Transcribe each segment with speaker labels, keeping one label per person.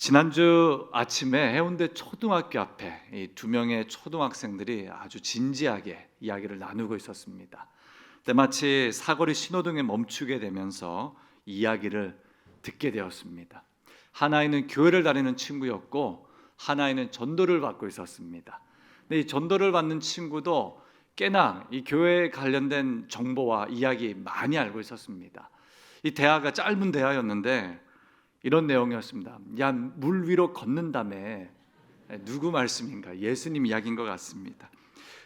Speaker 1: 지난주 아침에 해운대 초등학교 앞에 이 두 명의 초등학생들이 아주 진지하게 이야기를 나누고 있었습니다. 때마치 사거리 신호등에 멈추게 되면서 이야기를 듣게 되었습니다. 하나이는 교회를 다니는 친구였고 하나이는 전도를 받고 있었습니다. 근데 이 전도를 받는 친구도 꽤나 이 교회에 관련된 정보와 이야기 많이 알고 있었습니다. 이 대화가 짧은 대화였는데 이런 내용이었습니다. 야, 물 위로 걷는다며. 누구 말씀인가? 예수님 이야기인 것 같습니다.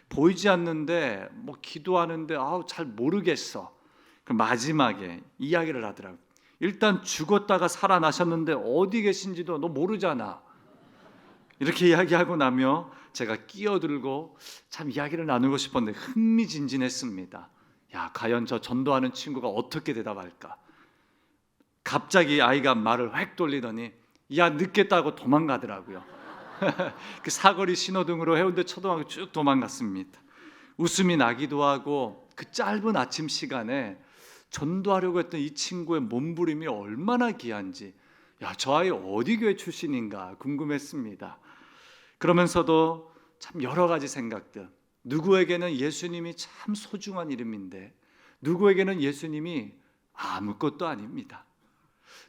Speaker 1: 보이지 않는데 기도하는데 잘 모르겠어. 그 마지막에 이야기를 하더라고요. 일단 죽었다가 살아나셨는데 어디 계신지도 너 모르잖아. 이렇게 이야기하고 나며 제가 끼어들고 참 이야기를 나누고 싶었는데 흥미진진했습니다. 야, 과연 저 전도하는 친구가 어떻게 대답할까? 갑자기 아이가 말을 획 돌리더니 야, 늦겠다고 도망가더라고요. 그 사거리 신호등으로 해운대 초등학교 쭉 도망갔습니다. 웃음이 나기도 하고 그 짧은 아침 시간에 전도하려고 했던 이 친구의 몸부림이 얼마나 귀한지, 야, 저 아이 어디 교회 출신인가 궁금했습니다. 그러면서도 참 여러 가지 생각들, 누구에게는 예수님이 참 소중한 이름인데 누구에게는 예수님이 아무것도 아닙니다.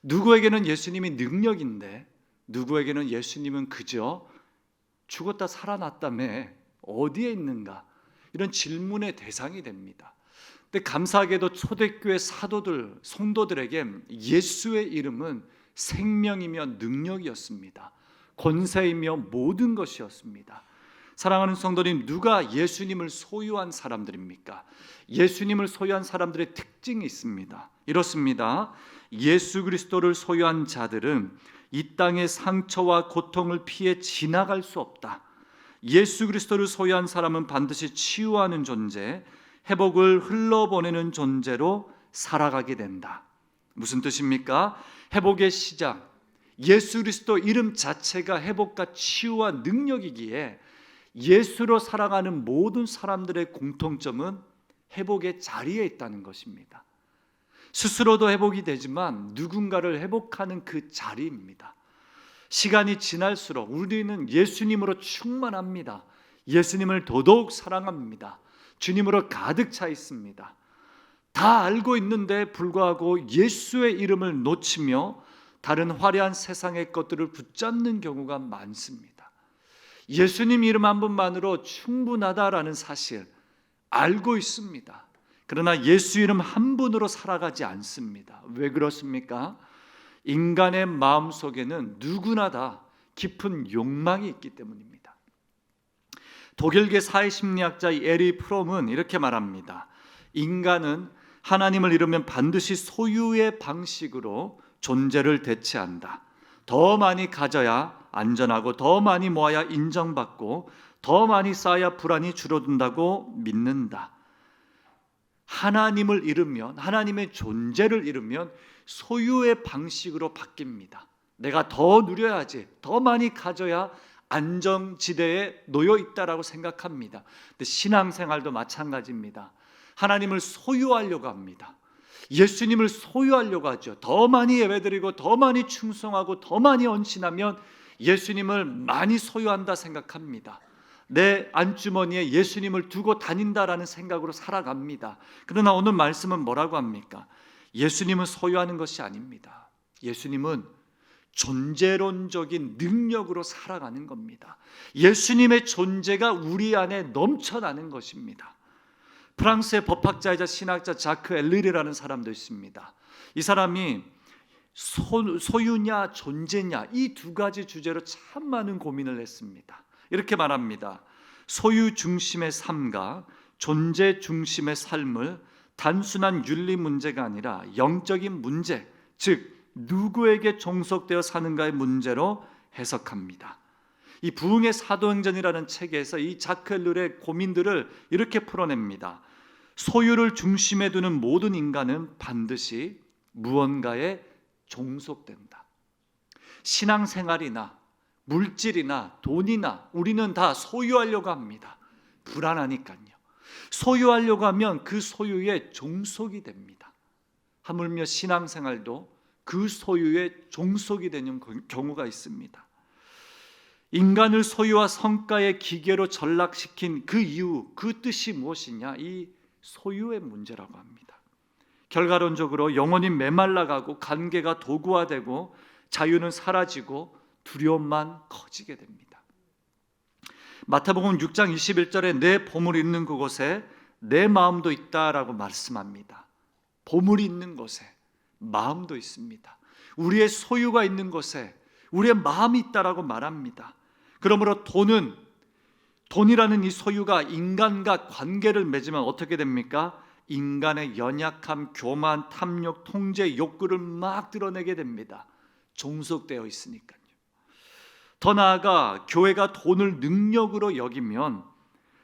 Speaker 1: 누구에게는 예수님이 능력인데 누구에게는 예수님은 그저 죽었다 살아났다며 어디에 있는가, 이런 질문의 대상이 됩니다. 근데 감사하게도 초대교회 사도들, 성도들에게 예수의 이름은 생명이며 능력이었습니다. 권세이며 모든 것이었습니다. 사랑하는 성도님, 누가 예수님을 소유한 사람들입니까? 예수님을 소유한 사람들의 특징이 있습니다. 이렇습니다. 예수 그리스도를 소유한 자들은 이 땅의 상처와 고통을 피해 지나갈 수 없다. 예수 그리스도를 소유한 사람은 반드시 치유하는 존재, 회복을 흘러보내는 존재로 살아가게 된다. 무슨 뜻입니까? 회복의 시작, 예수 그리스도 이름 자체가 회복과 치유와 능력이기에 예수로 살아가는 모든 사람들의 공통점은 회복의 자리에 있다는 것입니다. 스스로도 회복이 되지만 누군가를 회복하는 그 자리입니다. 시간이 지날수록 우리는 예수님으로 충만합니다. 예수님을 더더욱 사랑합니다. 주님으로 가득 차 있습니다. 다 알고 있는데 불구하고 예수의 이름을 놓치며 다른 화려한 세상의 것들을 붙잡는 경우가 많습니다. 예수님 이름 한 번만으로 충분하다라는 사실 알고 있습니다. 그러나 예수 이름 한 분으로 살아가지 않습니다. 왜 그렇습니까? 인간의 마음속에는 누구나 다 깊은 욕망이 있기 때문입니다. 독일계 사회심리학자 에리 프롬은 이렇게 말합니다. 인간은 하나님을 잃으면 반드시 소유의 방식으로 존재를 대체한다. 더 많이 가져야 안전하고 더 많이 모아야 인정받고 더 많이 쌓아야 불안이 줄어든다고 믿는다. 하나님을 잃으면, 하나님의 존재를 잃으면 소유의 방식으로 바뀝니다. 내가 더 누려야지, 더 많이 가져야 안정지대에 놓여 있다라고 생각합니다. 근데 신앙생활도 마찬가지입니다. 하나님을 소유하려고 합니다. 예수님을 소유하려고 하죠. 더 많이 예배드리고 더 많이 충성하고 더 많이 헌신하면 예수님을 많이 소유한다 생각합니다. 내 안주머니에 예수님을 두고 다닌다라는 생각으로 살아갑니다. 그러나 오늘 말씀은 뭐라고 합니까? 예수님은 소유하는 것이 아닙니다. 예수님은 존재론적인 능력으로 살아가는 겁니다. 예수님의 존재가 우리 안에 넘쳐나는 것입니다. 프랑스의 법학자이자 신학자 자크 엘리르라는 사람도 있습니다. 이 사람이 소유냐 존재냐 이 두 가지 주제로 참 많은 고민을 했습니다. 이렇게 말합니다. 소유 중심의 삶과 존재 중심의 삶을 단순한 윤리 문제가 아니라 영적인 문제, 즉 누구에게 종속되어 사는가의 문제로 해석합니다. 이 부흥의 사도행전이라는 책에서 이 자크 엘리르의 고민들을 이렇게 풀어냅니다. 소유를 중심에 두는 모든 인간은 반드시 무언가에 종속된다. 신앙생활이나 물질이나 돈이나 우리는 다 소유하려고 합니다. 불안하니까요. 소유하려고 하면 그 소유에 종속이 됩니다. 하물며 신앙생활도 그 소유의 종속이 되는 경우가 있습니다. 인간을 소유와 성과의 기계로 전락시킨 그 이유, 그 뜻이 무엇이냐? 이 소유의 문제라고 합니다. 결과론적으로 영혼이 메말라가고 관계가 도구화되고 자유는 사라지고 두려움만 커지게 됩니다. 마태복음 6장 21절에 내 보물이 있는 그곳에 내 마음도 있다라고 말씀합니다. 보물이 있는 곳에 마음도 있습니다. 우리의 소유가 있는 곳에 우리의 마음이 있다라고 말합니다. 그러므로 돈이라는 이 소유가 인간과 관계를 맺으면 어떻게 됩니까? 인간의 연약함, 교만, 탐욕, 통제, 욕구를 막 드러내게 됩니다. 종속되어 있으니까요. 더 나아가 교회가 돈을 능력으로 여기면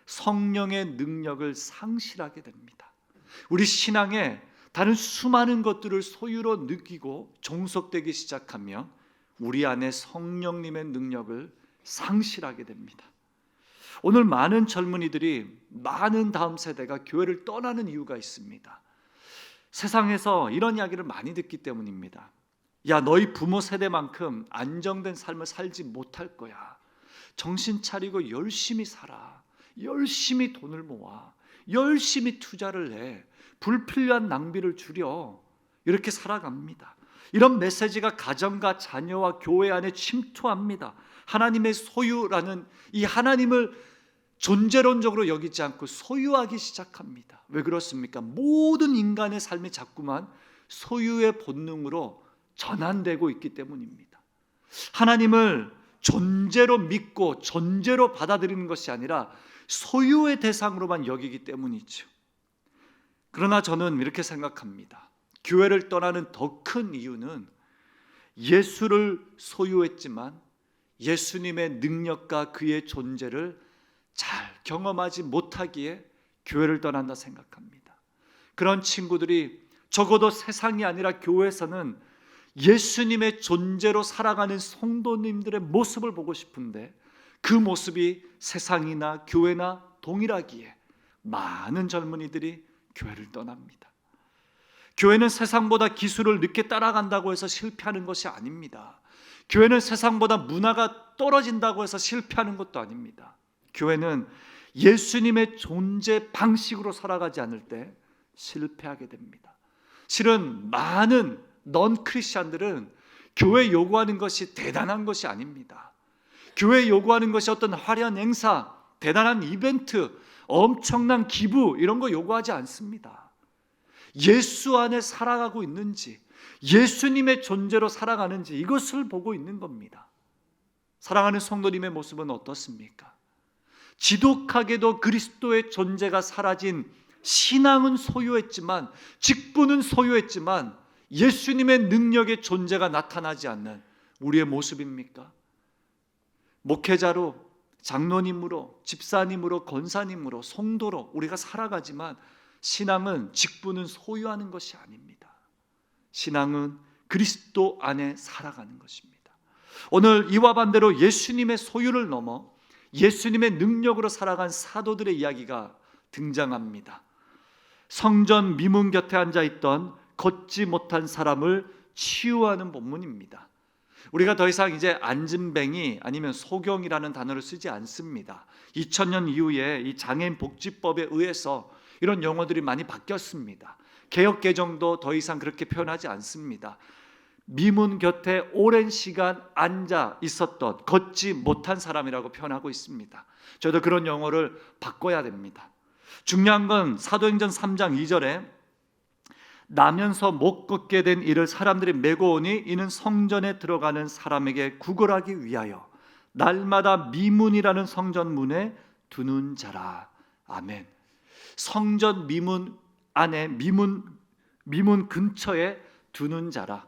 Speaker 1: 성령의 능력을 상실하게 됩니다. 우리 신앙에 다른 수많은 것들을 소유로 느끼고 종속되기 시작하며 우리 안에 성령님의 능력을 상실하게 됩니다. 오늘 많은 젊은이들이, 많은 다음 세대가 교회를 떠나는 이유가 있습니다. 세상에서 이런 이야기를 많이 듣기 때문입니다. 야, 너희 부모 세대만큼 안정된 삶을 살지 못할 거야. 정신 차리고 열심히 살아. 열심히 돈을 모아. 열심히 투자를 해. 불필요한 낭비를 줄여. 이렇게 살아갑니다. 이런 메시지가 가정과 자녀와 교회 안에 침투합니다. 하나님의 소유라는 이 하나님을 존재론적으로 여기지 않고 소유하기 시작합니다. 왜 그렇습니까? 모든 인간의 삶이 자꾸만 소유의 본능으로 전환되고 있기 때문입니다. 하나님을 존재로 믿고 존재로 받아들이는 것이 아니라 소유의 대상으로만 여기기 때문이죠. 그러나 저는 이렇게 생각합니다. 교회를 떠나는 더 큰 이유는 예수를 소유했지만 예수님의 능력과 그의 존재를 잘 경험하지 못하기에 교회를 떠난다 생각합니다. 그런 친구들이 적어도 세상이 아니라 교회에서는 예수님의 존재로 살아가는 성도님들의 모습을 보고 싶은데 그 모습이 세상이나 교회나 동일하기에 많은 젊은이들이 교회를 떠납니다. 교회는 세상보다 기술을 늦게 따라간다고 해서 실패하는 것이 아닙니다. 교회는 세상보다 문화가 떨어진다고 해서 실패하는 것도 아닙니다. 교회는 예수님의 존재 방식으로 살아가지 않을 때 실패하게 됩니다. 실은 많은 넌 크리스찬들은 교회 요구하는 것이 대단한 것이 아닙니다. 교회 요구하는 것이 어떤 화려한 행사, 대단한 이벤트, 엄청난 기부 이런 거 요구하지 않습니다. 예수 안에 살아가고 있는지, 예수님의 존재로 살아가는지 이것을 보고 있는 겁니다. 사랑하는 성도님의 모습은 어떻습니까? 지독하게도 그리스도의 존재가 사라진 신앙은 소유했지만, 직분은 소유했지만 예수님의 능력의 존재가 나타나지 않는 우리의 모습입니까? 목회자로, 장로님으로, 집사님으로, 권사님으로, 성도로 우리가 살아가지만 신앙은 직분은 소유하는 것이 아닙니다. 신앙은 그리스도 안에 살아가는 것입니다. 오늘 이와 반대로 예수님의 소유를 넘어 예수님의 능력으로 살아간 사도들의 이야기가 등장합니다. 성전 미문 곁에 앉아있던 걷지 못한 사람을 치유하는 본문입니다. 우리가 더 이상 이제 안진뱅이 아니면 소경이라는 단어를 쓰지 않습니다. 2000년 이후에 이 장애인 복지법에 의해서 이런 용어들이 많이 바뀌었습니다. 개역 개정도 더 이상 그렇게 표현하지 않습니다. 미문 곁에 오랜 시간 앉아 있었던, 걷지 못한 사람이라고 표현하고 있습니다. 저도 그런 용어를 바꿔야 됩니다. 중요한 건 사도행전 3장 2절에 나면서 못 걷게 된 이를 사람들이 메고 오니 이는 성전에 들어가는 사람에게 구걸하기 위하여 날마다 미문이라는 성전 문에 두는 자라. 아멘. 성전 미문 안에, 미문 근처에 두는 자라.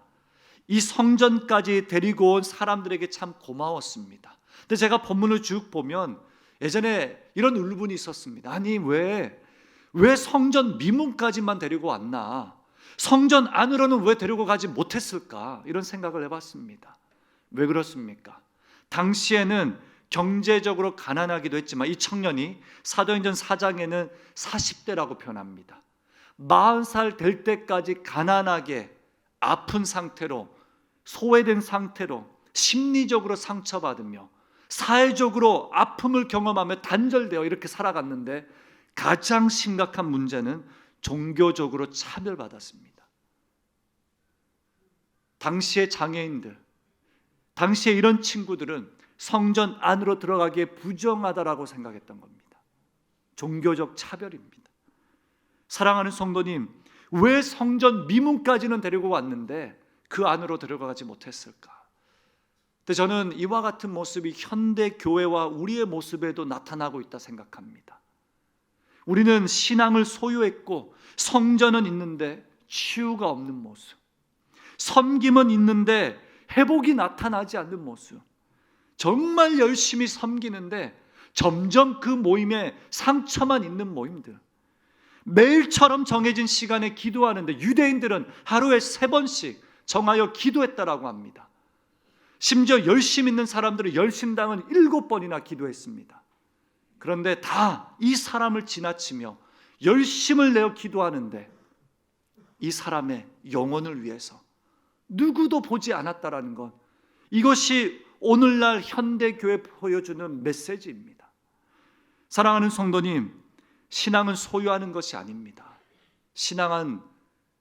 Speaker 1: 이 성전까지 데리고 온 사람들에게 참 고마웠습니다. 근데 제가 본문을 쭉 보면 예전에 이런 울분이 있었습니다. 아니 왜 성전 미문까지만 데리고 왔나? 성전 안으로는 왜 데리고 가지 못했을까? 이런 생각을 해봤습니다. 왜 그렇습니까? 당시에는 경제적으로 가난하기도 했지만 이 청년이 사도행전 4장에는 40대라고 표현합니다. 40살 될 때까지 가난하게 아픈 상태로, 소외된 상태로, 심리적으로 상처받으며 사회적으로 아픔을 경험하며 단절되어 이렇게 살아갔는데, 가장 심각한 문제는 종교적으로 차별받았습니다. 당시의 장애인들, 당시에 이런 친구들은 성전 안으로 들어가기에 부정하다라고 생각했던 겁니다. 종교적 차별입니다. 사랑하는 성도님, 왜 성전 미문까지는 데리고 왔는데 그 안으로 들어가지 못했을까? 근데 저는 이와 같은 모습이 현대 교회와 우리의 모습에도 나타나고 있다 생각합니다. 우리는 신앙을 소유했고 성전은 있는데 치유가 없는 모습, 섬김은 있는데 회복이 나타나지 않는 모습, 정말 열심히 섬기는데 점점 그 모임에 상처만 있는 모임들, 매일처럼 정해진 시간에 기도하는데 유대인들은 하루에 3번씩 정하여 기도했다라고 합니다. 심지어 열심 있는 사람들은 열심당은 7번이나 기도했습니다. 그런데 다 이 사람을 지나치며 열심을 내어 기도하는데 이 사람의 영혼을 위해서 누구도 보지 않았다라는 것, 이것이 오늘날 현대교회 보여주는 메시지입니다. 사랑하는 성도님, 신앙은 소유하는 것이 아닙니다. 신앙은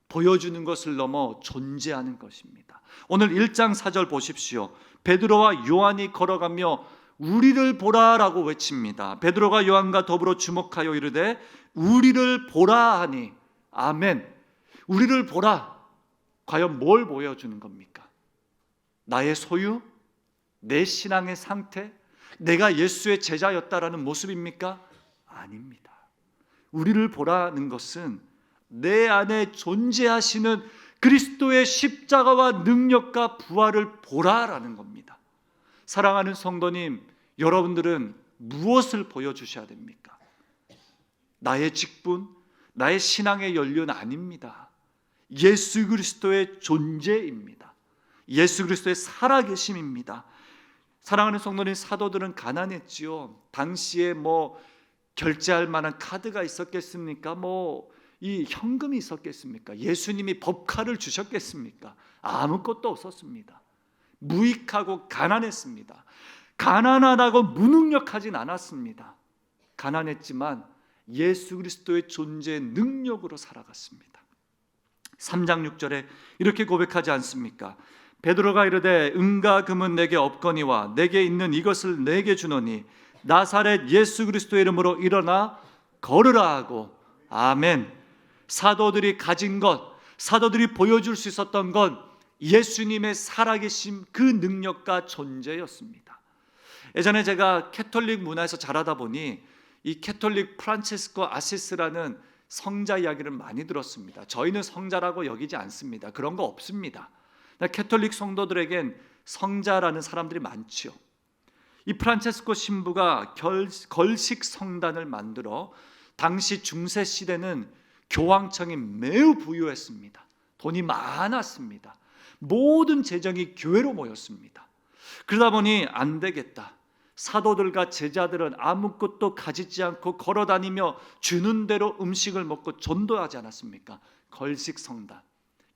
Speaker 1: 보여주는 것을 넘어 존재하는 것입니다. 오늘 1장 4절 보십시오. 베드로와 요한이 걸어가며 우리를 보라라고 외칩니다. 베드로가 요한과 더불어 주목하여 이르되 우리를 보라 하니, 아멘. 우리를 보라. 과연 뭘 보여주는 겁니까? 나의 소유? 내 신앙의 상태? 내가 예수의 제자였다라는 모습입니까? 아닙니다. 우리를 보라는 것은 내 안에 존재하시는 그리스도의 십자가와 능력과 부활을 보라라는 겁니다. 사랑하는 성도님, 여러분들은 무엇을 보여주셔야 됩니까? 나의 직분, 나의 신앙의 연륜 아닙니다. 예수 그리스도의 존재입니다. 예수 그리스도의 살아계심입니다. 사랑하는 성도님, 사도들은 가난했지요. 당시에 결제할 만한 카드가 있었겠습니까? 이 현금이 있었겠습니까? 예수님이 법카를 주셨겠습니까? 아무것도 없었습니다. 무익하고 가난했습니다. 가난하다고 무능력하진 않았습니다. 가난했지만 예수 그리스도의 존재의 능력으로 살아갔습니다. 3장 6절에 이렇게 고백하지 않습니까? 베드로가 이르되 은과 금은 내게 없거니와 내게 있는 이것을 내게 주노니 나사렛 예수 그리스도의 이름으로 일어나 걸으라 하고, 아멘. 사도들이 가진 것, 사도들이 보여줄 수 있었던 건 예수님의 살아계심, 그 능력과 존재였습니다. 예전에 제가 캐톨릭 문화에서 자라다 보니 이 캐톨릭 프란체스코 아시스라는 성자 이야기를 많이 들었습니다. 저희는 성자라고 여기지 않습니다. 그런 거 없습니다. 캐톨릭 성도들에겐 성자라는 사람들이 많지요. 이 프란체스코 신부가 걸식 성단을 만들어, 당시 중세 시대는 교황청이 매우 부유했습니다. 돈이 많았습니다. 모든 재정이 교회로 모였습니다. 그러다 보니 안 되겠다. 사도들과 제자들은 아무것도 가지지 않고 걸어다니며 주는 대로 음식을 먹고 전도하지 않았습니까? 걸식 성단.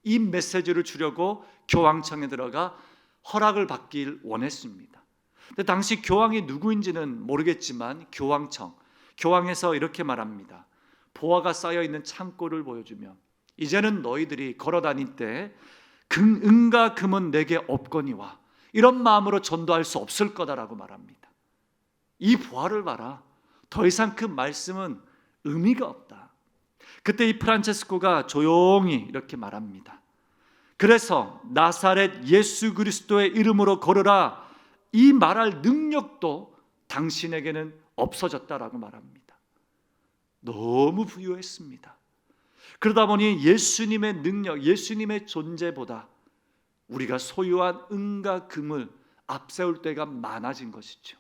Speaker 1: 이 메시지를 주려고 교황청에 들어가 허락을 받길 원했습니다. 근데 당시 교황이 누구인지는 모르겠지만 교황에서 이렇게 말합니다. 보화가 쌓여있는 창고를 보여주며 이제는 너희들이 걸어다닐 때 은과 금은 내게 없거니와 이런 마음으로 전도할 수 없을 거다라고 말합니다. 이 보화를 봐라. 더 이상 그 말씀은 의미가 없다. 그때 이 프란체스코가 조용히 이렇게 말합니다. 그래서 나사렛 예수 그리스도의 이름으로 걸으라, 이 말할 능력도 당신에게는 없어졌다라고 말합니다. 너무 부유했습니다. 그러다 보니 예수님의 능력, 예수님의 존재보다 우리가 소유한 은과 금을 앞세울 때가 많아진 것이죠.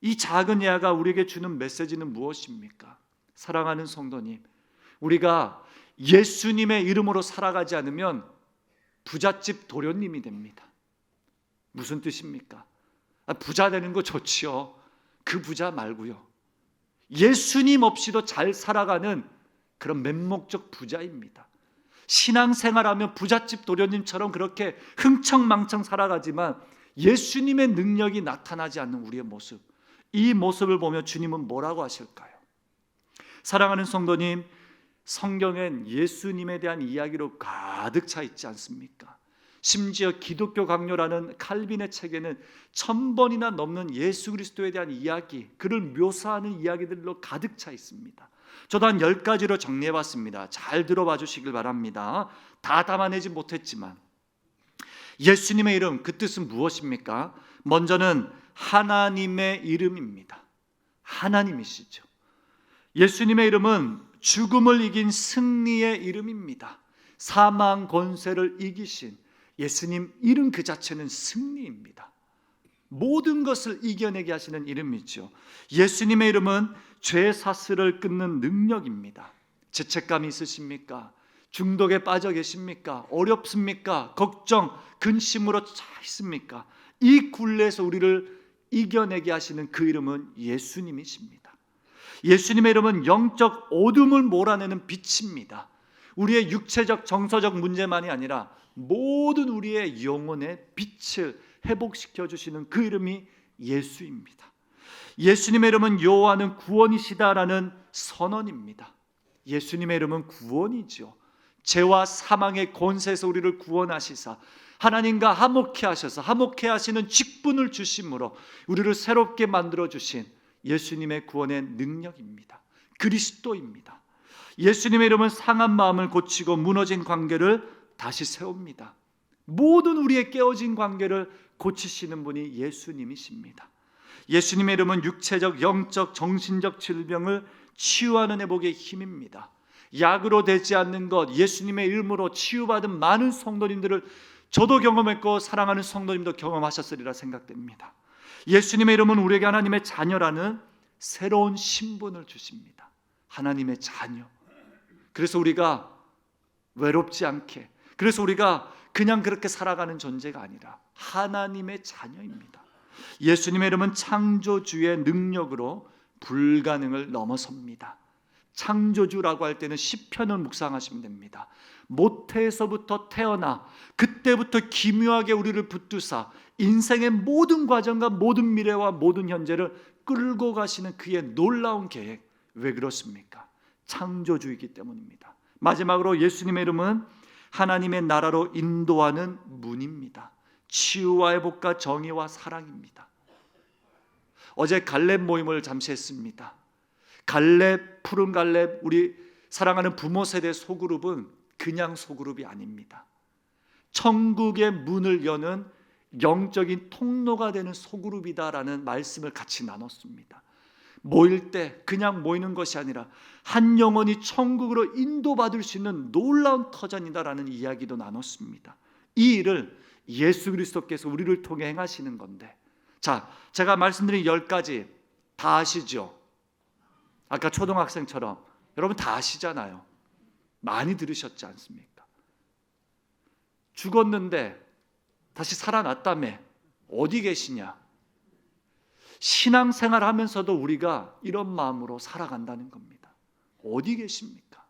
Speaker 1: 이 작은 예화가 우리에게 주는 메시지는 무엇입니까? 사랑하는 성도님, 우리가 예수님의 이름으로 살아가지 않으면 부잣집 도련님이 됩니다. 무슨 뜻입니까? 부자 되는 거 좋지요. 그 부자 말고요. 예수님 없이도 잘 살아가는 그런 맹목적 부자입니다. 신앙생활하며 부잣집 도련님처럼 그렇게 흥청망청 살아가지만 예수님의 능력이 나타나지 않는 우리의 모습, 이 모습을 보며 주님은 뭐라고 하실까요? 사랑하는 성도님, 성경엔 예수님에 대한 이야기로 가득 차 있지 않습니까? 심지어 기독교 강요라는 칼빈의 책에는 1000번이나 넘는 예수 그리스도에 대한 이야기, 그를 묘사하는 이야기들로 가득 차 있습니다. 저도 한 10가지로 정리해봤습니다. 잘 들어봐 주시길 바랍니다. 다 담아내지 못했지만 예수님의 이름, 그 뜻은 무엇입니까? 먼저는 하나님의 이름입니다. 하나님이시죠. 예수님의 이름은 죽음을 이긴 승리의 이름입니다. 사망 권세를 이기신 예수님 이름 그 자체는 승리입니다. 모든 것을 이겨내게 하시는 이름이죠. 예수님의 이름은 죄 사슬을 끊는 능력입니다. 죄책감이 있으십니까? 중독에 빠져 계십니까? 어렵습니까? 걱정, 근심으로 차 있습니까? 이 굴레에서 우리를 이겨내게 하시는 그 이름은 예수님이십니다. 예수님의 이름은 영적 어둠을 몰아내는 빛입니다. 우리의 육체적 정서적 문제만이 아니라 모든 우리의 영혼의 빛을 회복시켜 주시는 그 이름이 예수입니다. 예수님의 이름은 여호와는 구원이시다라는 선언입니다. 예수님의 이름은 구원이죠. 죄와 사망의 권세에서 우리를 구원하시사 하나님과 화목케 하셔서 화목케 하시는 직분을 주심으로 우리를 새롭게 만들어 주신 예수님의 구원의 능력입니다. 그리스도입니다. 예수님의 이름은 상한 마음을 고치고 무너진 관계를 다시 세웁니다. 모든 우리의 깨어진 관계를 고치시는 분이 예수님이십니다. 예수님의 이름은 육체적, 영적, 정신적 질병을 치유하는 회복의 힘입니다. 약으로 되지 않는 것, 예수님의 이름으로 치유받은 많은 성도님들을 저도 경험했고 사랑하는 성도님도 경험하셨으리라 생각됩니다. 예수님의 이름은 우리에게 하나님의 자녀라는 새로운 신분을 주십니다. 하나님의 자녀. 그래서 우리가 외롭지 않게, 그래서 우리가 그냥 그렇게 살아가는 존재가 아니라 하나님의 자녀입니다. 예수님의 이름은 창조주의 능력으로 불가능을 넘어섭니다. 창조주라고 할 때는 시편을 묵상하시면 됩니다. 모태에서부터 태어나 그때부터 기묘하게 우리를 붙드사 인생의 모든 과정과 모든 미래와 모든 현재를 끌고 가시는 그의 놀라운 계획. 왜 그렇습니까? 창조주이기 때문입니다. 마지막으로 예수님의 이름은 하나님의 나라로 인도하는 문입니다. 치유와 회복과 정의와 사랑입니다. 어제 갈렙 모임을 잠시 했습니다. 갈렙, 푸른 갈렙, 우리 사랑하는 부모 세대 소그룹은 그냥 소그룹이 아닙니다. 천국의 문을 여는 영적인 통로가 되는 소그룹이다라는 말씀을 같이 나눴습니다. 모일 때 그냥 모이는 것이 아니라 한 영혼이 천국으로 인도받을 수 있는 놀라운 터전이다라는 이야기도 나눴습니다. 이 일을 예수 그리스도께서 우리를 통해 행하시는 건데, 자, 제가 말씀드린 10가지 다 아시죠? 아까 초등학생처럼 여러분 다 아시잖아요. 많이 들으셨지 않습니까? 죽었는데 다시 살아났다며 어디 계시냐? 신앙생활 하면서도 우리가 이런 마음으로 살아간다는 겁니다. 어디 계십니까?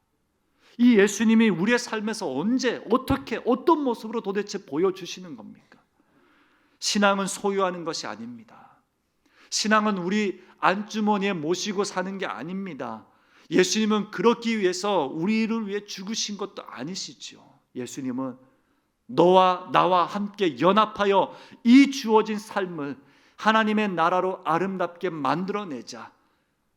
Speaker 1: 이 예수님이 우리의 삶에서 언제, 어떻게, 어떤 모습으로 도대체 보여주시는 겁니까? 신앙은 소유하는 것이 아닙니다. 신앙은 우리 안주머니에 모시고 사는 게 아닙니다. 예수님은 그렇기 위해서 우리를 위해 죽으신 것도 아니시죠. 예수님은 너와 나와 함께 연합하여 이 주어진 삶을 하나님의 나라로 아름답게 만들어내자.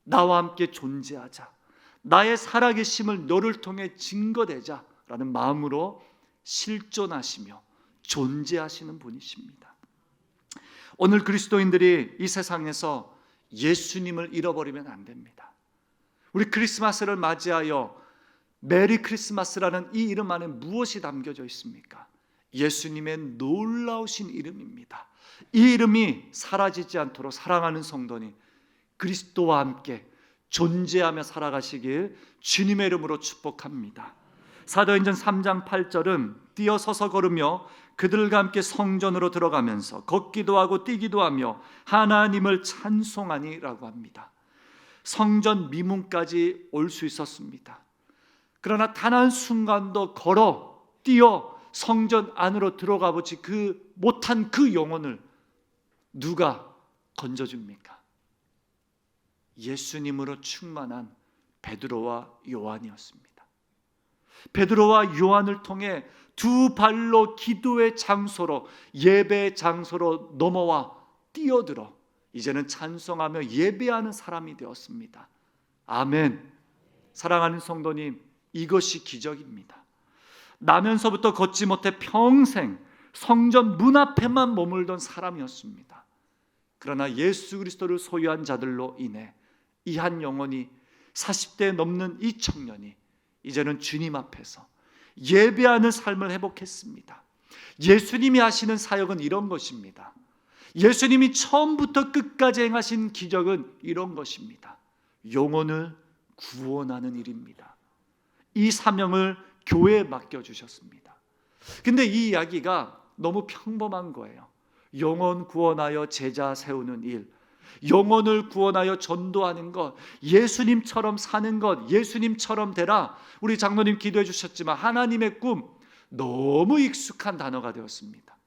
Speaker 1: 나와 함께 존재하자. 나의 살아계심을 너를 통해 증거되자 라는 마음으로 실존하시며 존재하시는 분이십니다. 오늘 그리스도인들이 이 세상에서 예수님을 잃어버리면 안 됩니다. 우리 크리스마스를 맞이하여 메리 크리스마스라는 이 이름 안에 무엇이 담겨져 있습니까? 예수님의 놀라우신 이름입니다. 이 이름이 사라지지 않도록 사랑하는 성도니 그리스도와 함께 존재하며 살아가시길 주님의 이름으로 축복합니다. 사도행전 3장 8절은 뛰어서서 걸으며 그들과 함께 성전으로 들어가면서 걷기도 하고 뛰기도 하며 하나님을 찬송하니라고 합니다. 성전 미문까지 올 수 있었습니다. 그러나 단 한 순간도 걸어 뛰어 성전 안으로 들어가 보지 못한 그 영혼을 누가 건져줍니까? 예수님으로 충만한 베드로와 요한이었습니다. 베드로와 요한을 통해 두 발로 기도의 장소로, 예배의 장소로 넘어와 뛰어들어 이제는 찬송하며 예배하는 사람이 되었습니다. 아멘. 사랑하는 성도님, 이것이 기적입니다. 나면서부터 걷지 못해 평생 성전 문 앞에만 머물던 사람이었습니다. 그러나 예수 그리스도를 소유한 자들로 인해 이 한 영혼이, 40대 넘는 이 청년이 이제는 주님 앞에서 예배하는 삶을 회복했습니다. 예수님이 하시는 사역은 이런 것입니다. 예수님이 처음부터 끝까지 행하신 기적은 이런 것입니다. 영혼을 구원하는 일입니다. 이 사명을 교회에 맡겨주셨습니다. 근데 이 이야기가 너무 평범한 거예요. 영혼 구원하여 제자 세우는 일, 영혼을 구원하여 전도하는 것, 예수님처럼 사는 것, 예수님처럼 되라. 우리 장로님 기도해 주셨지만 하나님의 꿈, 너무 익숙한 단어가 되었습니다.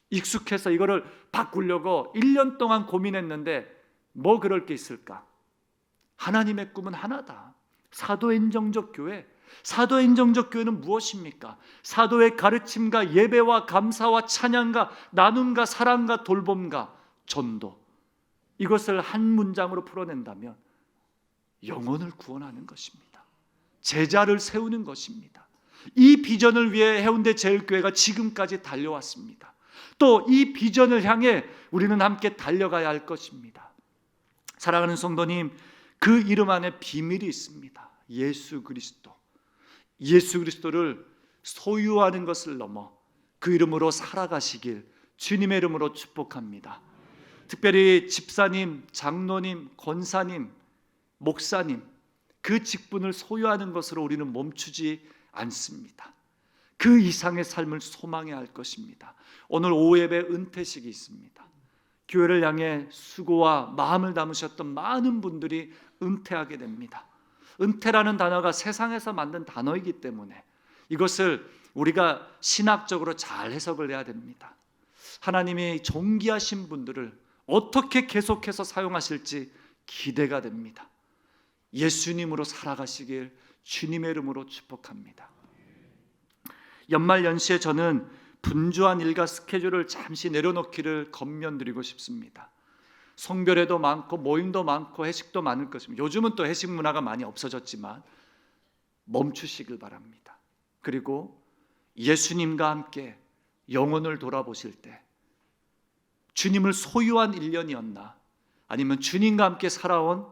Speaker 1: 익숙해서 이거를 바꾸려고 1년 동안 고민했는데 뭐 그럴 게 있을까? 하나님의 꿈은 하나다. 사도행정적 교회. 사도행정적 교회는 무엇입니까? 사도의 가르침과 예배와 감사와 찬양과 나눔과 사랑과 돌봄과 전도, 이것을 한 문장으로 풀어낸다면 영혼을 구원하는 것입니다. 제자를 세우는 것입니다. 이 비전을 위해 해운대 제일교회가 지금까지 달려왔습니다. 또 이 비전을 향해 우리는 함께 달려가야 할 것입니다. 사랑하는 성도님, 그 이름 안에 비밀이 있습니다. 예수 그리스도. 예수 그리스도를 소유하는 것을 넘어 그 이름으로 살아가시길 주님의 이름으로 축복합니다. 특별히 집사님, 장로님, 권사님, 목사님, 그 직분을 소유하는 것으로 우리는 멈추지 않습니다. 그 이상의 삶을 소망해야 할 것입니다. 오늘 오후 예배 은퇴식이 있습니다. 교회를 향해 수고와 마음을 담으셨던 많은 분들이 은퇴하게 됩니다. 은퇴라는 단어가 세상에서 만든 단어이기 때문에 이것을 우리가 신학적으로 잘 해석을 해야 됩니다. 하나님이 존귀하신 분들을 어떻게 계속해서 사용하실지 기대가 됩니다. 예수님으로 살아가시길 주님의 이름으로 축복합니다. 연말 연시에 저는 분주한 일과 스케줄을 잠시 내려놓기를 권면드리고 싶습니다. 성별회도 많고 모임도 많고 회식도 많을 것입니다. 요즘은 또 회식 문화가 많이 없어졌지만 멈추시길 바랍니다. 그리고 예수님과 함께 영혼을 돌아보실 때 주님을 소유한 1년이었나, 아니면 주님과 함께 살아온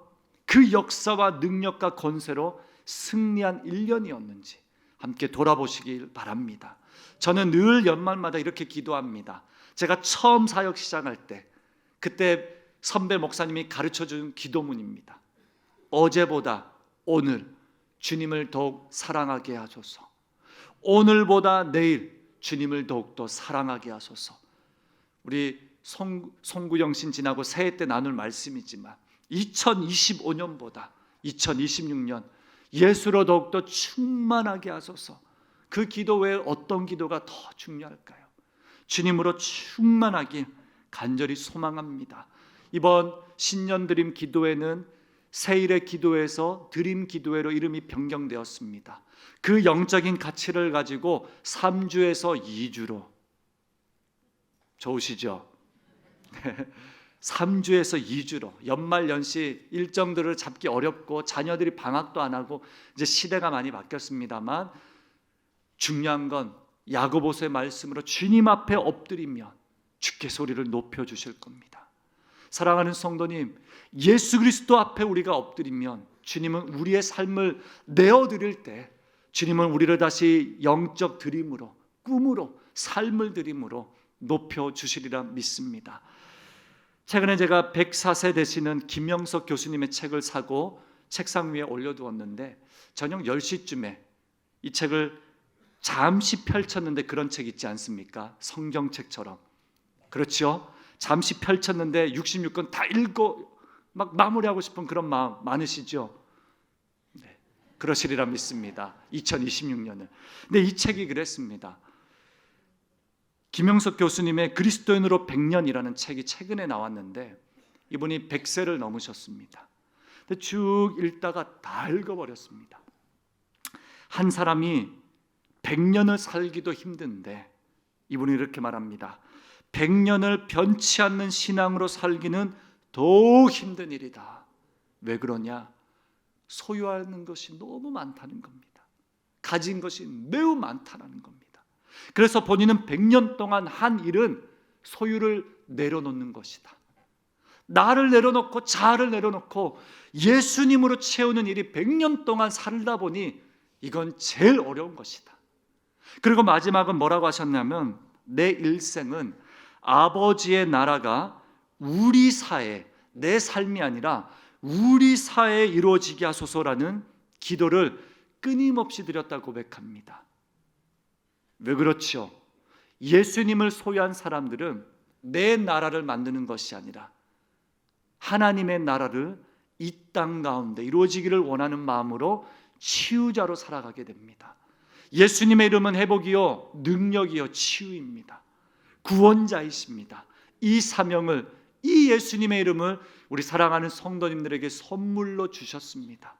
Speaker 1: 그 역사와 능력과 권세로 승리한 1년이었는지 함께 돌아보시길 바랍니다. 저는 늘 연말마다 이렇게 기도합니다. 제가 처음 사역 시작할 때 그때 선배 목사님이 가르쳐준 기도문입니다. 어제보다 오늘 주님을 더욱 사랑하게 하소서. 오늘보다 내일 주님을 더욱더 사랑하게 하소서. 우리 송구영 신 지나고 새해 때 나눌 말씀이지만 2025년보다 2026년 예수로 더욱더 충만하게 하소서. 그 기도 외에 어떤 기도가 더 중요할까요? 주님으로 충만하길 간절히 소망합니다. 이번 신년 드림 기도회는 새일의 기도회에서 드림 기도회로 이름이 변경되었습니다. 그 영적인 가치를 가지고 3주에서 2주로, 좋으시죠? 3주에서 2주로 연말 연시 일정들을 잡기 어렵고 자녀들이 방학도 안 하고 이제 시대가 많이 바뀌었습니다만 중요한 건 야고보서의 말씀으로 주님 앞에 엎드리면 주께 소리를 높여주실 겁니다. 사랑하는 성도님, 예수 그리스도 앞에 우리가 엎드리면 주님은 우리의 삶을 내어드릴 때 주님은 우리를 다시 영적 드림으로, 꿈으로, 삶을 드림으로 높여주시리라 믿습니다. 최근에 제가 104세 되시는 김영석 교수님의 책을 사고 책상 위에 올려두었는데 저녁 10시쯤에 이 책을 잠시 펼쳤는데, 그런 책 있지 않습니까? 성경책처럼. 그렇죠? 잠시 펼쳤는데 66권 다 읽고 막 마무리하고 싶은 그런 마음 많으시죠? 네. 그러시리라 믿습니다. 2026년은. 근데 이 책이 그랬습니다. 김영석 교수님의 그리스도인으로 100년이라는 책이 최근에 나왔는데 이분이 100세를 넘으셨습니다. 근데 쭉 읽다가 다 읽어버렸습니다. 한 사람이 100년을 살기도 힘든데 이분이 이렇게 말합니다. 100년을 변치 않는 신앙으로 살기는 더욱 힘든 일이다. 왜 그러냐? 소유하는 것이 너무 많다는 겁니다. 가진 것이 매우 많다는 겁니다. 그래서 본인은 100년 동안 한 일은 소유를 내려놓는 것이다. 나를 내려놓고 자아를 내려놓고 예수님으로 채우는 일이 100년 동안 살다 보니 이건 제일 어려운 것이다. 그리고 마지막은 뭐라고 하셨냐면 내 일생은 아버지의 나라가 우리 사회, 내 삶이 아니라 우리 사회에 이루어지게 하소서라는 기도를 끊임없이 드렸다고 고백합니다. 왜 그렇죠? 예수님을 소유한 사람들은 내 나라를 만드는 것이 아니라 하나님의 나라를 이 땅 가운데 이루어지기를 원하는 마음으로 치유자로 살아가게 됩니다. 예수님의 이름은 회복이요 능력이요 치유입니다. 구원자이십니다. 이 사명을, 이 예수님의 이름을 우리 사랑하는 성도님들에게 선물로 주셨습니다.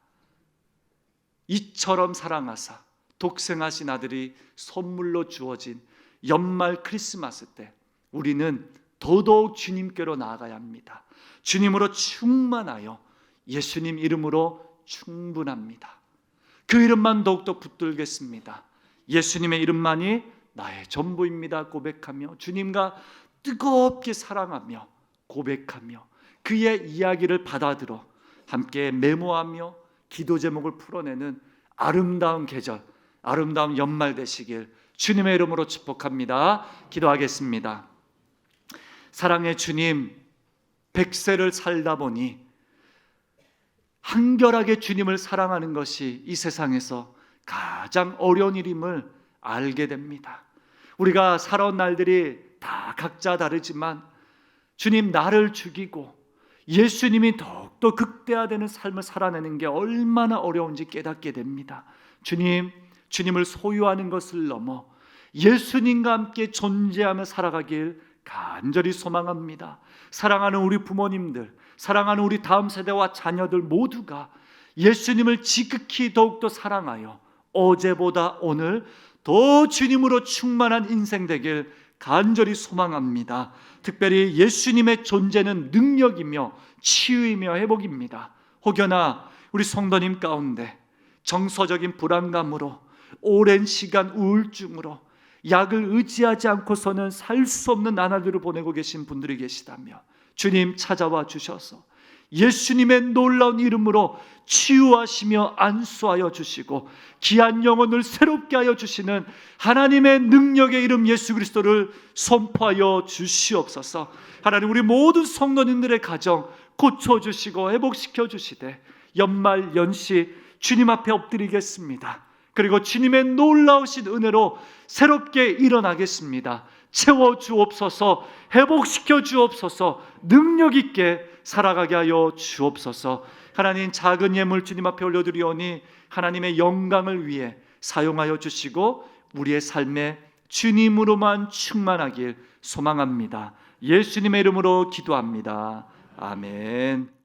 Speaker 1: 이처럼 사랑하사 독생하신 아들이 선물로 주어진 연말 크리스마스 때 우리는 더더욱 주님께로 나아가야 합니다. 주님으로 충만하여 예수님 이름으로 충분합니다. 그 이름만 더욱더 붙들겠습니다. 예수님의 이름만이 나의 전부입니다 고백하며 주님과 뜨겁게 사랑하며 고백하며 그의 이야기를 받아들어 함께 메모하며 기도 제목을 풀어내는 아름다운 계절, 아름다운 연말 되시길 주님의 이름으로 축복합니다. 기도하겠습니다. 사랑의 주님, 100세를 살다 보니 한결하게 주님을 사랑하는 것이 이 세상에서 가장 어려운 일임을 알게 됩니다. 우리가 살아온 날들이 다 각자 다르지만 주님 나를 죽이고 예수님이 더욱더 극대화되는 삶을 살아내는 게 얼마나 어려운지 깨닫게 됩니다. 주님을 소유하는 것을 넘어 예수님과 함께 존재하며 살아가길 간절히 소망합니다. 사랑하는 우리 부모님들, 사랑하는 우리 다음 세대와 자녀들 모두가 예수님을 지극히 더욱더 사랑하여 어제보다 오늘 더 주님으로 충만한 인생 되길 간절히 소망합니다. 특별히 예수님의 존재는 능력이며 치유이며 회복입니다. 혹여나 우리 성도님 가운데 정서적인 불안감으로 오랜 시간 우울증으로 약을 의지하지 않고서는 살 수 없는 나날들을 보내고 계신 분들이 계시다며 주님 찾아와 주셔서 예수님의 놀라운 이름으로 치유하시며 안수하여 주시고 귀한 영혼을 새롭게 하여 주시는 하나님의 능력의 이름 예수 그리스도를 선포하여 주시옵소서. 하나님 우리 모든 성도님들의 가정 고쳐주시고 회복시켜 주시되 연말 연시 주님 앞에 엎드리겠습니다. 그리고 주님의 놀라우신 은혜로 새롭게 일어나겠습니다. 채워주옵소서, 회복시켜 주옵소서, 능력 있게 살아가게 하여 주옵소서. 하나님 작은 예물 주님 앞에 올려드리오니 하나님의 영광을 위해 사용하여 주시고 우리의 삶에 주님으로만 충만하길 소망합니다. 예수님의 이름으로 기도합니다. 아멘.